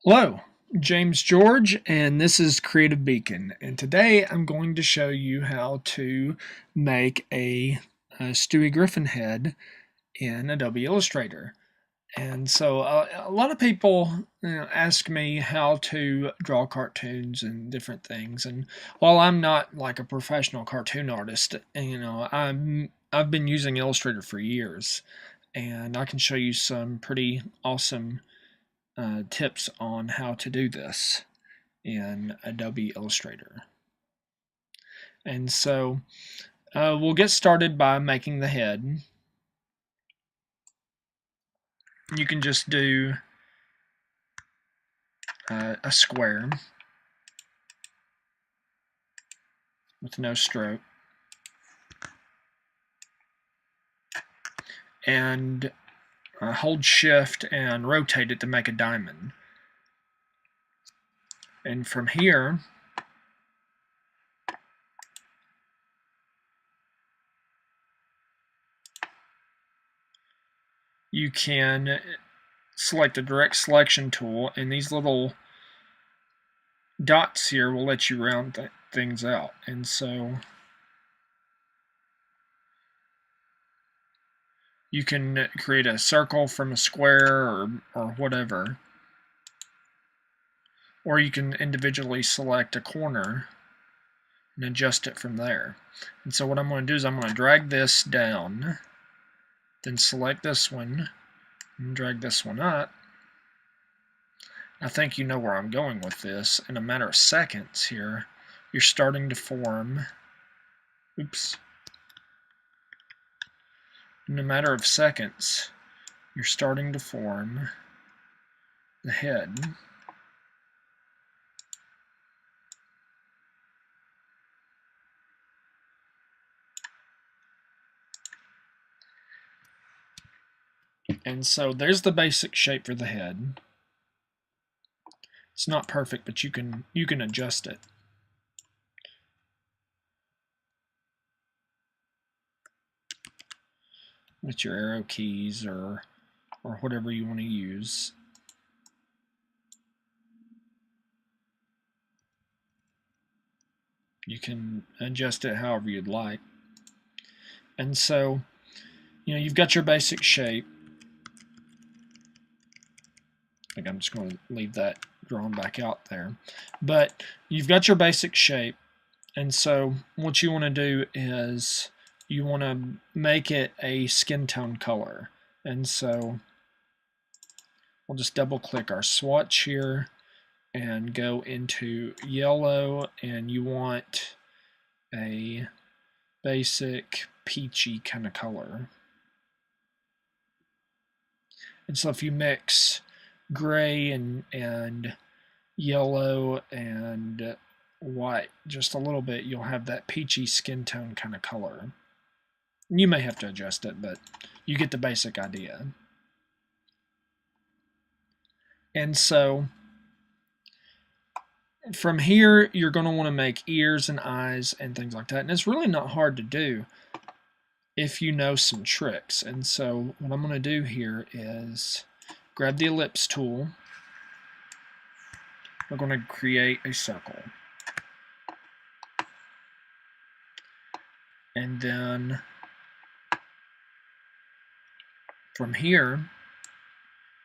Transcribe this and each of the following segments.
Hello, James George, and this is Creative Beacon. And today I'm going to show you how to make a Stewie Griffin head in Adobe Illustrator. And so a lot of people ask me how to draw cartoons and different things. And while I'm not like a professional cartoon artist, I've been using Illustrator for years, and I can show you some pretty awesome tips on how to do this in Adobe Illustrator. And so we'll get started by making the head. You can just do a square with no stroke. And hold shift and rotate it to make a diamond. And from here, you can select the direct selection tool, and these little dots here will let you round things out. And so you can create a circle from a square or whatever. Or you can individually select a corner and adjust it from there. And so what I'm going to do is I'm going to drag this down, then select this one, and drag this one up. I think you know where I'm going with this. In a matter of seconds here, you're starting to form, in a matter of seconds, you're starting to form the head. And so there's the basic shape for the head. It's not perfect, but you can adjust it. With your arrow keys or whatever you want to use. You can adjust it however you'd like. And so, you've got your basic shape. I think I'm just going to leave that drawn back out there. But you've got your basic shape, and so what you want to do is you want to make it a skin tone color. And so we'll just double click our swatch here and go into yellow, and you want a basic peachy kind of color. And so if you mix gray and yellow and white just a little bit, you'll have that peachy skin tone kind of color. You may have to adjust it, but you get the basic idea. And so from here, you're going to want to make ears and eyes and things like that. And it's really not hard to do if you know some tricks. And so what I'm going to do here is grab the ellipse tool. We're going to create a circle. And then from here,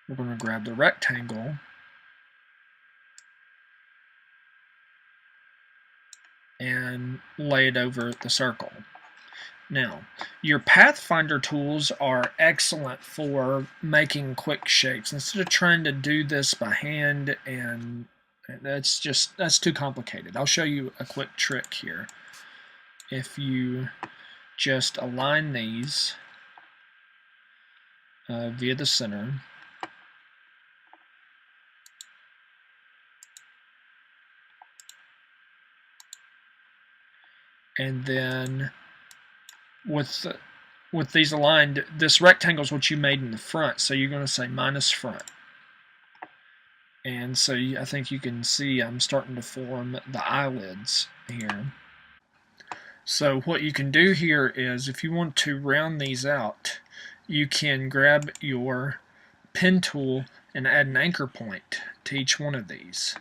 we're going to grab the rectangle and lay it over the circle. Now, your Pathfinder tools are excellent for making quick shapes. Instead of trying to do this by hand, and that's too complicated. I'll show you a quick trick here. If you just align these via the center, and then with these aligned, this rectangle is what you made in the front, so you're going to say minus front. And so I think you can see I'm starting to form the eyelids here. So what you can do here is, if you want to round these out, you can grab your pen tool and add an anchor point to each one of these.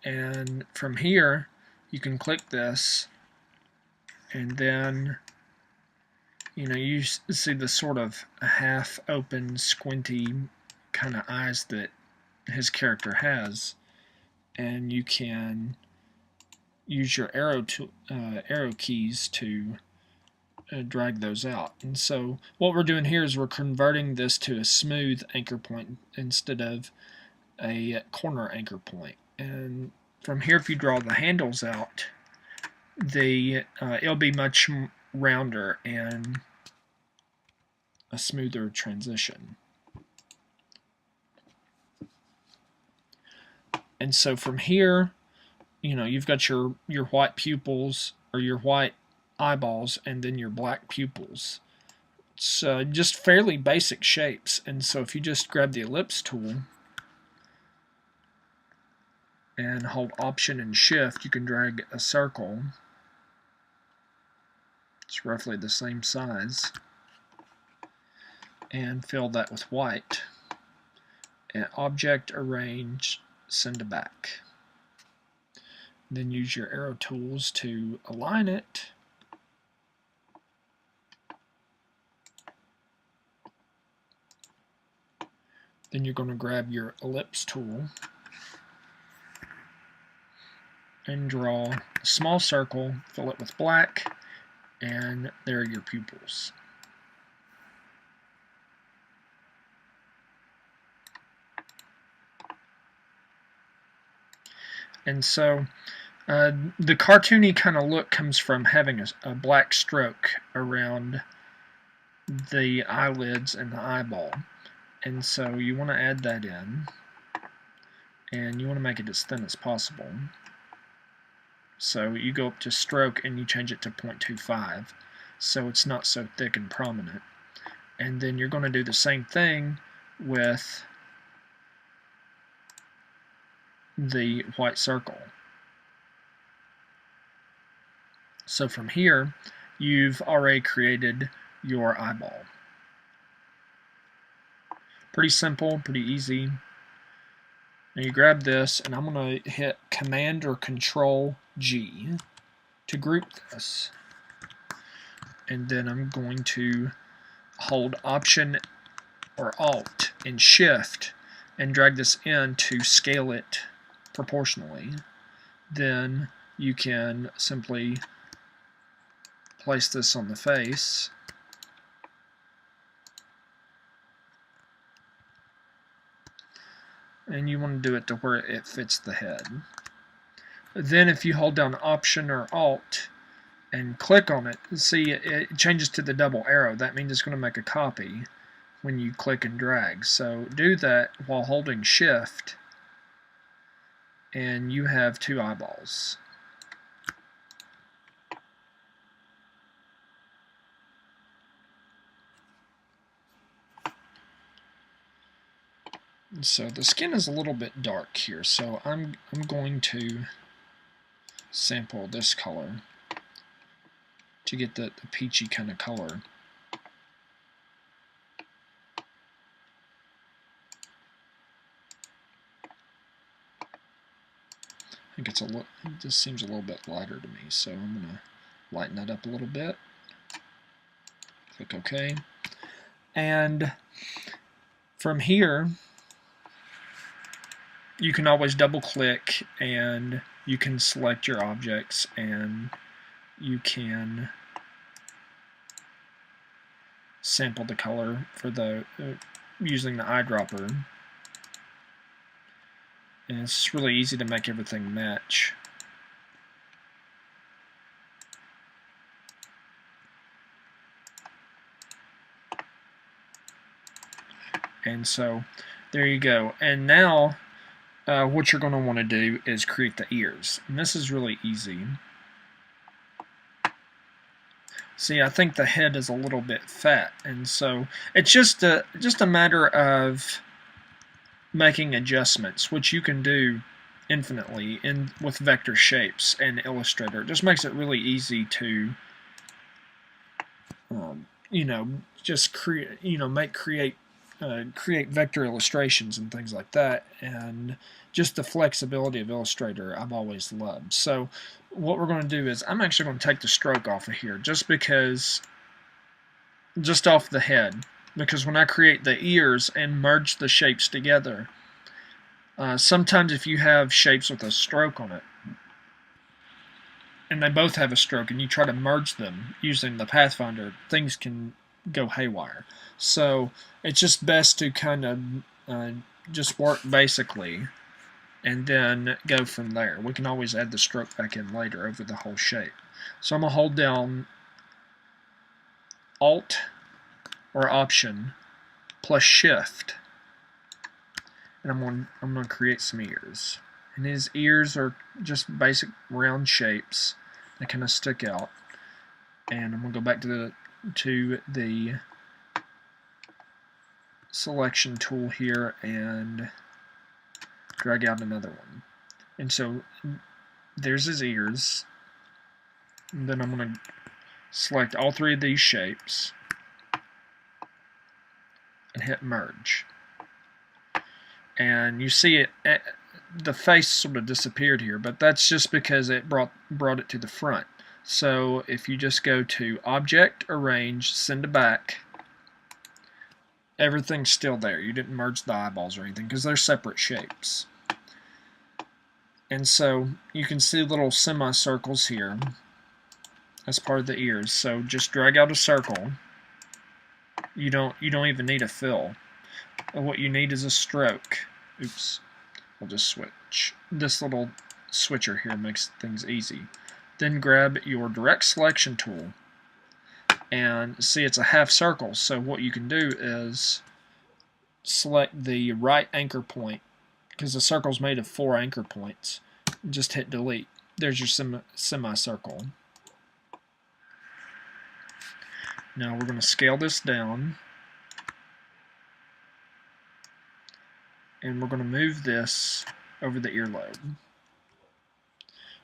And from here, you can click this, and then you see the sort of half open, squinty kind of eyes that his character has, and you can use your arrow keys to drag those out. And so what we're doing here is we're converting this to a smooth anchor point instead of a corner anchor point. And from here, if you draw the handles out, it'll be much rounder and a smoother transition. And so from here, you've got your white pupils, or your white eyeballs, and then your black pupils. It's just fairly basic shapes. And so if you just grab the ellipse tool and hold Option and Shift, you can drag a circle. It's roughly the same size, and fill that with white. And Object, Arrange, Send to Back. Then use your arrow tools to align it. Then you're going to grab your ellipse tool and draw a small circle, fill it with black, and there are your pupils. And so the cartoony kind of look comes from having a black stroke around the eyelids and the eyeball. And so you want to add that in, and you want to make it as thin as possible. So you go up to stroke and you change it to 0.25, so it's not so thick and prominent. And then you're going to do the same thing with the white circle. So from here, you've already created your eyeball. Pretty simple, pretty easy. Now you grab this, and I'm going to hit Command or Control G to group this. And then I'm going to hold Option or Alt and Shift and drag this in to scale it proportionally. Then you can simply place this on the face. And you want to do it to where it fits the head. Then if you hold down Option or Alt and click on it, see it changes to the double arrow. That means it's going to make a copy when you click and drag. So do that while holding Shift, and you have two eyeballs. So the skin is a little bit dark here, so I'm going to sample this color to get the peachy kind of color. I think it just seems a little bit lighter to me, so I'm going to lighten that up a little bit. Click OK. And from here, you can always double click and you can select your objects, and you can sample the color for using the eyedropper. And it's really easy to make everything match. And so there you go. And now what you're going to want to do is create the ears. And this is really easy. See, I think the head is a little bit fat, and so it's just a matter of making adjustments, which you can do infinitely with vector shapes and Illustrator. It just makes it really easy to just create create vector illustrations and things like that, and just the flexibility of Illustrator I've always loved. So what we're going to do is I'm actually going to take the stroke off of here just off the head, because when I create the ears and merge the shapes together, sometimes if you have shapes with a stroke on it and they both have a stroke and you try to merge them using the Pathfinder, things can go haywire. So it's just best to kind of just work basically and then go from there. We can always add the stroke back in later over the whole shape. So I'm going to hold down Alt or Option plus Shift, and I'm going to create some ears. And his ears are just basic round shapes that kind of stick out. And I'm going to go back to the selection tool here and drag out another one. And so there's his ears. And then I'm going to select all three of these shapes and hit merge. And you see it, the face sort of disappeared here, but that's just because it brought it to the front. So if you just go to Object, Arrange, Send to Back, everything's still there. You didn't merge the eyeballs or anything because they're separate shapes. And so you can see little semicircles here as part of the ears. So just drag out a circle. You don't even need a fill. What you need is a stroke. Oops. We'll just switch. This little switcher here makes things easy. Then grab your direct selection tool and see it's a half circle. So what you can do is select the right anchor point, because the circle's made of 4 anchor points. Just hit delete. There's your semicircle. Now we're going to scale this down, and we're going to move this over the earlobe.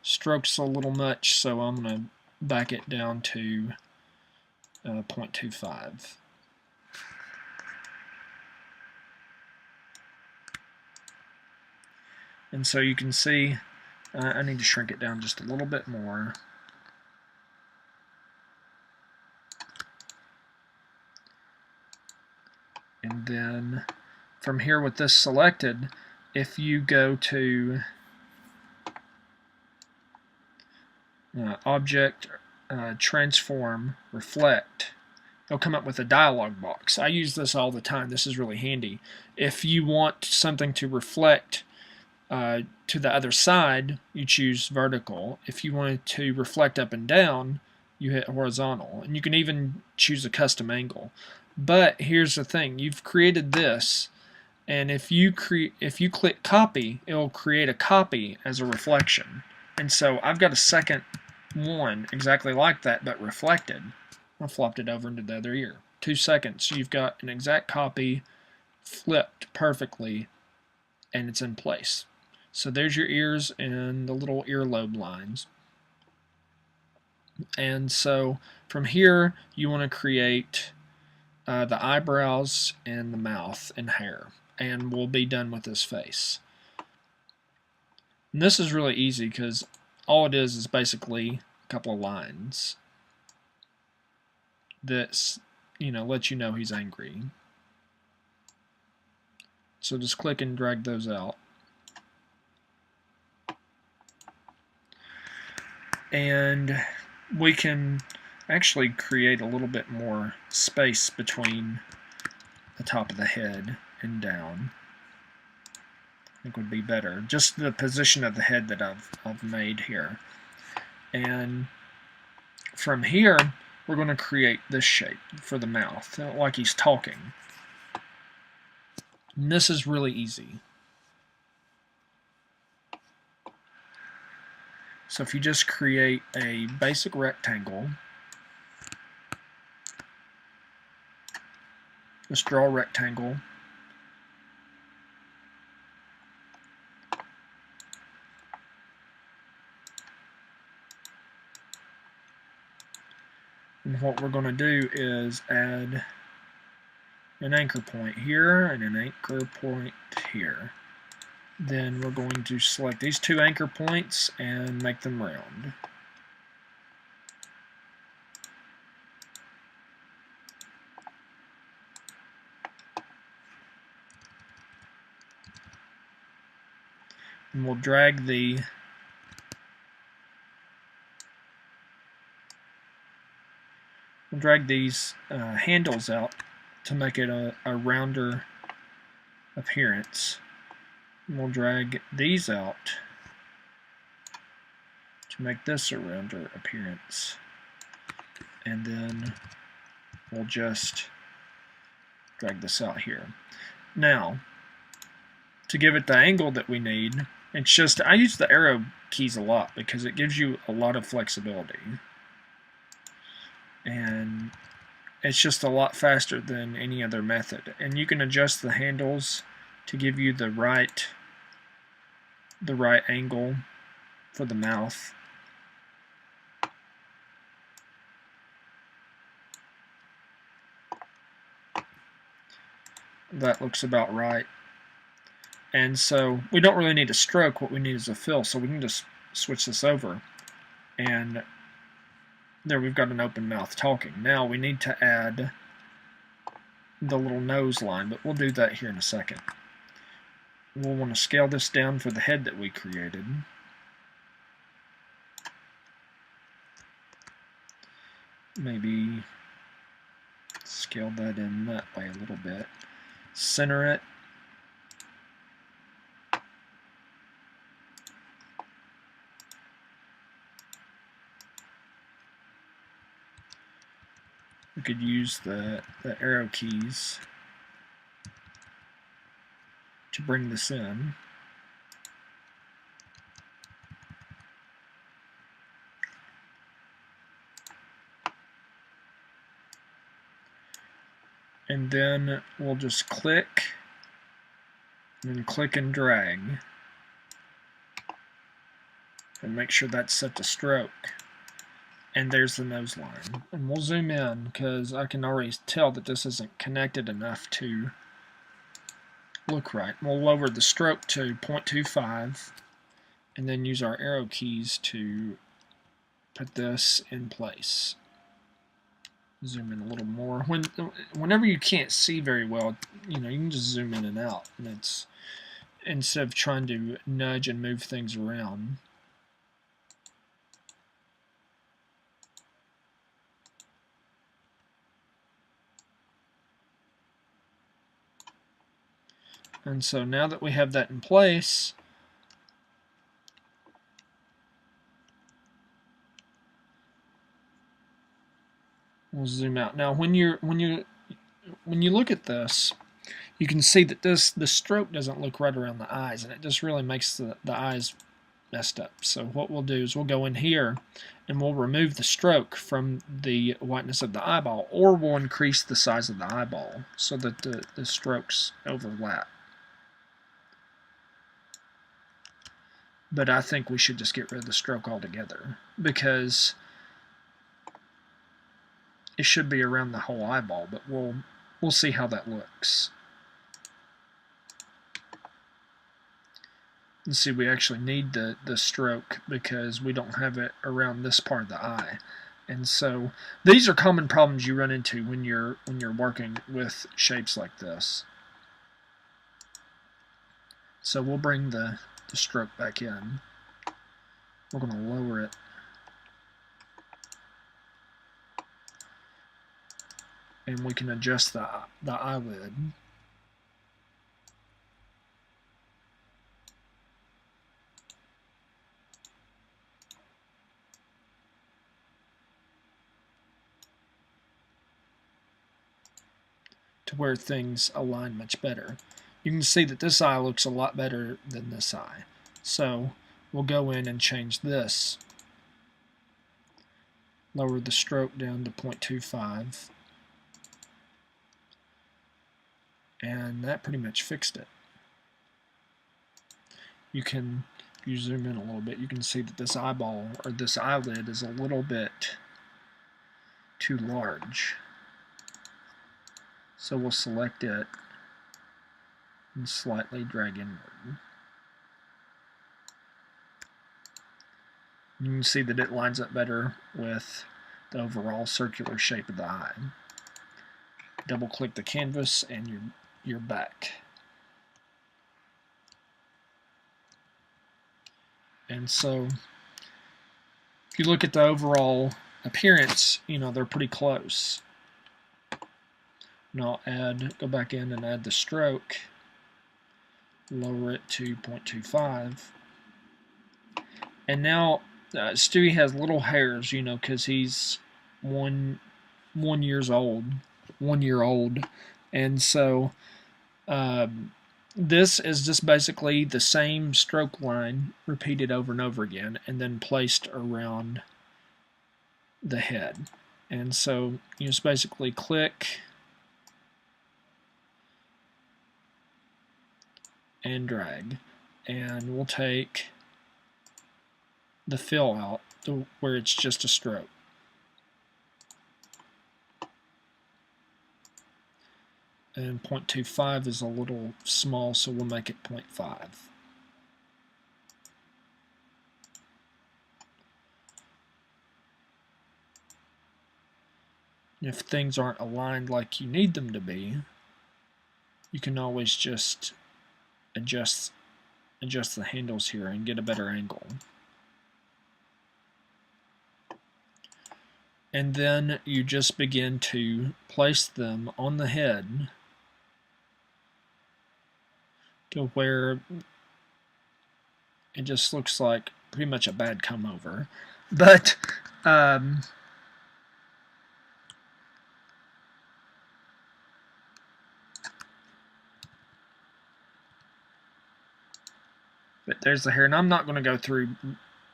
Stroke's a little much, so I'm going to back it down to 0.25. And so you can see I need to shrink it down just a little bit more. And then from here with this selected, if you go to Object, Transform, Reflect, it'll come up with a dialog box. I use this all the time. This is really handy. If you want something to reflect to the other side, you choose vertical. If you wanted to reflect up and down, you hit horizontal. And you can even choose a custom angle. But here's the thing, you've created this, and if you click copy, it will create a copy as a reflection. And so I've got a second one exactly like that, but reflected. I flopped it over into the other ear. 2 seconds, you've got an exact copy flipped perfectly, and it's in place. So there's your ears and the little earlobe lines. And so from here, you want to create the eyebrows and the mouth and hair, and we'll be done with this face. And this is really easy because all it is basically a couple of lines that let you know he's angry. So just click and drag those out. And we can actually create a little bit more space between the top of the head and down. I think would be better. Just the position of the head that I've made here. And from here, we're going to create this shape for the mouth, like he's talking. And this is really easy. So if you just create a basic rectangle, just draw a rectangle, and what we're going to do is add an anchor point here and an anchor point here. Then we're going to select these two anchor points and make them round. And we'll drag these handles out to make it a rounder appearance. And we'll drag these out to make this a rounder appearance. And then we'll just drag this out here. Now, to give it the angle that we need, it's just, I use the arrow keys a lot because it gives you a lot of flexibility. And it's just a lot faster than any other method. And you can adjust the handles to give you the right angle for the mouth. That looks about right. And so we don't really need a stroke. What we need is a fill. So we can just switch this over. And there we've got an open mouth talking. Now we need to add the little nose line, but we'll do that here in a second. We'll want to scale this down for the head that we created. Maybe scale that in that way a little bit. Center it. We could use the arrow keys to bring this in. And then we'll just click, and then click and drag, and make sure that's set to stroke. And there's the nose line. And we'll zoom in because I can already tell that this isn't connected enough to look right. We'll lower the stroke to 0.25 and then use our arrow keys to put this in place. Zoom in a little more. Whenever you can't see very well, you can just zoom in and out. And it's, instead of trying to nudge and move things around. And so now that we have that in place, we'll zoom out. Now when you look at this, you can see that the stroke doesn't look right around the eyes, and it just really makes the eyes messed up. So what we'll do is we'll go in here and we'll remove the stroke from the whiteness of the eyeball, or we'll increase the size of the eyeball so that the strokes overlap. But I think we should just get rid of the stroke altogether because it should be around the whole eyeball, but we'll see how that looks. And see, we actually need the stroke because we don't have it around this part of the eye. And so these are common problems you run into when you're working with shapes like this. So we'll bring the stroke back in. We're going to lower it. And we can adjust the eyelid. To where things align much better. You can see that this eye looks a lot better than this eye. So we'll go in and change this. Lower the stroke down to 0.25. And that pretty much fixed it. You zoom in a little bit, you can see that this eyeball, or this eyelid, is a little bit too large. So we'll select it and slightly drag inward. You can see that it lines up better with the overall circular shape of the eye. Double click the canvas and you're back. And so if you look at the overall appearance, they're pretty close. And I'll go back in and add the stroke, lower it to 0.25. And now Stewie has little hairs, because he's 1 year old. And so this is just basically the same stroke line repeated over and over again and then placed around the head. And so you just basically click and drag, and we'll take the fill out to where it's just a stroke. And 0.25 is a little small, so we'll make it 0.5. If things aren't aligned like you need them to be, you can always just adjust the handles here and get a better angle. And then you just begin to place them on the head to where it just looks like pretty much a bad come over. But there's the hair, and I'm not going to go through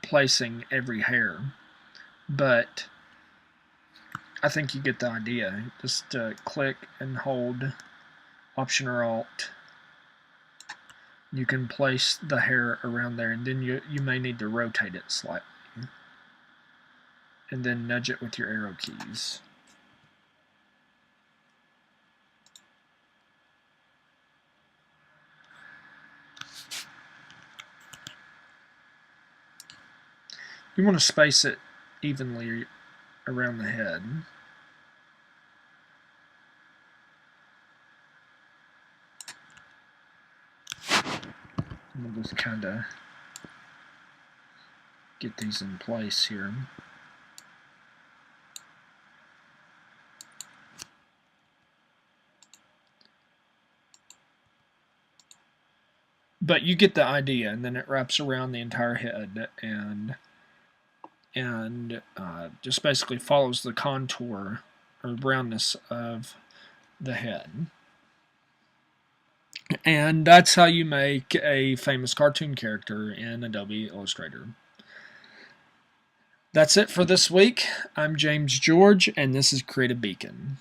placing every hair, but I think you get the idea. Just click and hold Option or Alt. You can place the hair around there, and then you may need to rotate it slightly, and then nudge it with your arrow keys. You want to space it evenly around the head. We'll just kind of get these in place here. But you get the idea, and then it wraps around the entire head and just basically follows the contour or roundness of the head. And that's how you make a famous cartoon character in Adobe Illustrator. That's it for this week. I'm James George, and this is Creative Beacon.